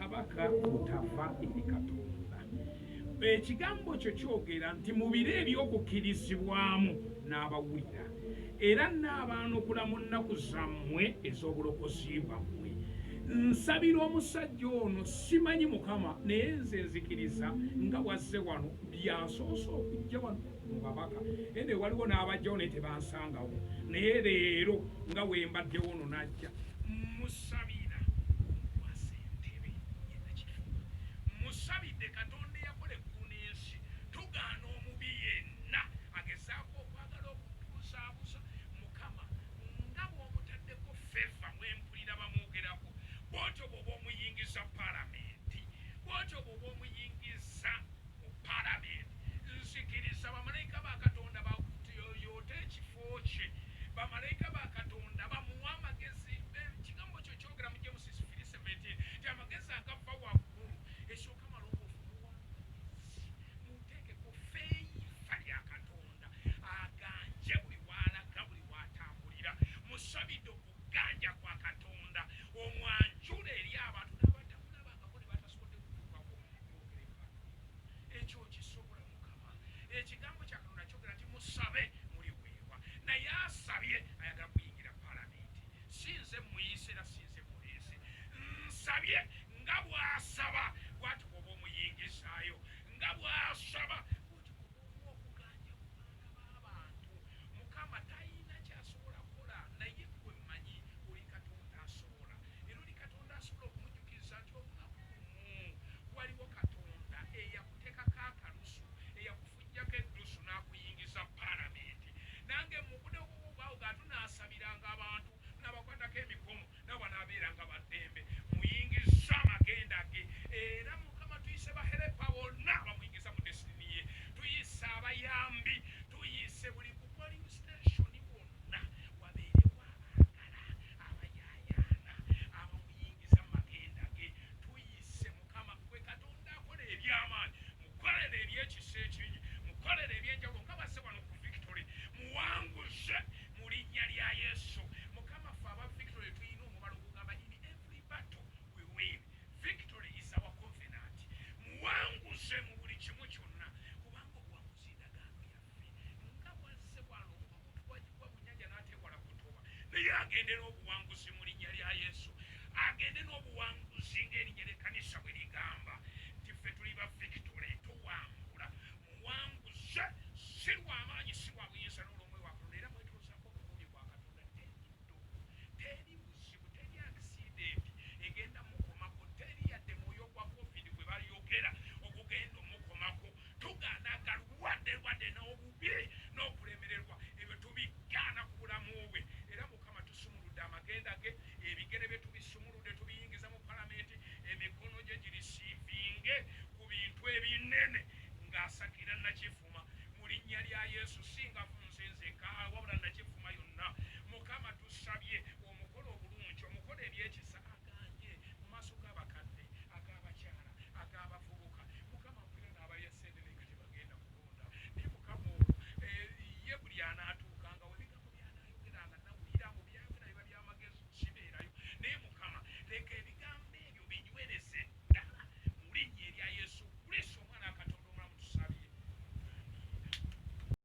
kabaka butava eri Katonda. Ekigambo kyo kyogera nti mu biro eby'okukkirizibwamu n'abawulira era n'abaanukula mu nnaku zammwe ez'obulokozi bwammwe. Nsabira omusajja ono, simanyi Mukama naye nze nzikiriza nga bwazze wano byasoose okujja wano mu babaka, ene waliwo n'abajjawo naye tebansangawo, naye leero nga bwe mbaddewo ono n'ajja. Musabira omukwasa entebe yennakifuba, musabidde Katonda eyakola eggulu n'ensi, tugaana omubi yenna agezaako okwagala okutubusaabuza. Mukama nga bw'omutaddeko feva mwempulira bamwogerako, bw'otyo bw'oba omuyingiza paalamenti, bw'otyo bw'oba omuyingiza mu paalamenti. Nzikiriza bamalayika ba Katonda bayoyoote ekifo kye, bamalayika ba Katonda bamuwa amagezi. Ekigambo kyo kyogera mu James 3:17 nti amagezi agava waggulu. Esooka malongoofu muwanguzi, muteekeko feeyifa lya Katonda, aganje buli w'alaga, buli w'atambulira. Musabidde okuganja kwa Katonda omwanjula eri abantu n'abatamulabangako ne batasobodde kutuukako yogereka. Ekyo kisobola Mukama. Ekigambo kya Katonda kyogera nti musabe muliweebwa, naye asabye ayagala kuyingira paalamenti. Sinze muyise era sinze muleese, nsabye nga bw'asaba bw'ati bw'oba omuyingizaayo, nga bw'asaba bw'oti bw'oba omuwa okuganja ku baana b'abantu. Mukama talina ky'asobola kukola, naye gwe mmanyi oli Katonda asobola, era oli Katonda asobola okumujjukiza nti olunaku lumu waliwo Katonda eyakuteekako akalusu, eyakufujjako eddusu n'akuyingiza paalamenti. Nange mu budde bw'obaawo gatunaasabiranga abantu n'abakwatako emikomo nabo banaabeeranga baddembe. Muyingiza amagenda ge, era Mukama tuyise baherepa bonna bamuyingiza mu desitini ye, tuyise abayambi, tuyise buli ku polling station bonna wabeerewo abaagala, abayaayaana, abamuyingiza mu magenda ge. Tuyise Mukama gwe Katonda akola eby'amaanyi, mukolere ebyekisa ekingi, mukolere ebyenjawulo nga basse wano ku Victory, muwanguze mu linnya lya Yesu. Mukama ffe aba Victory tulina omubala ogugamba in every battle we win. Victory is our covenant. Muwanguze mu buli kimu kyonna, kubanga obuwanguzi ndagaano yaffe. Nga bwazze wano omuntu bwagibwa mu nnyanja n'ateewala kutoba, naye agende n'obuwanguzi mu linnya lya Yesu, agende n'obuwanguzi ng'erinnya ly'ekkanisa bwe ligamba nti ffe tuli ba Victory.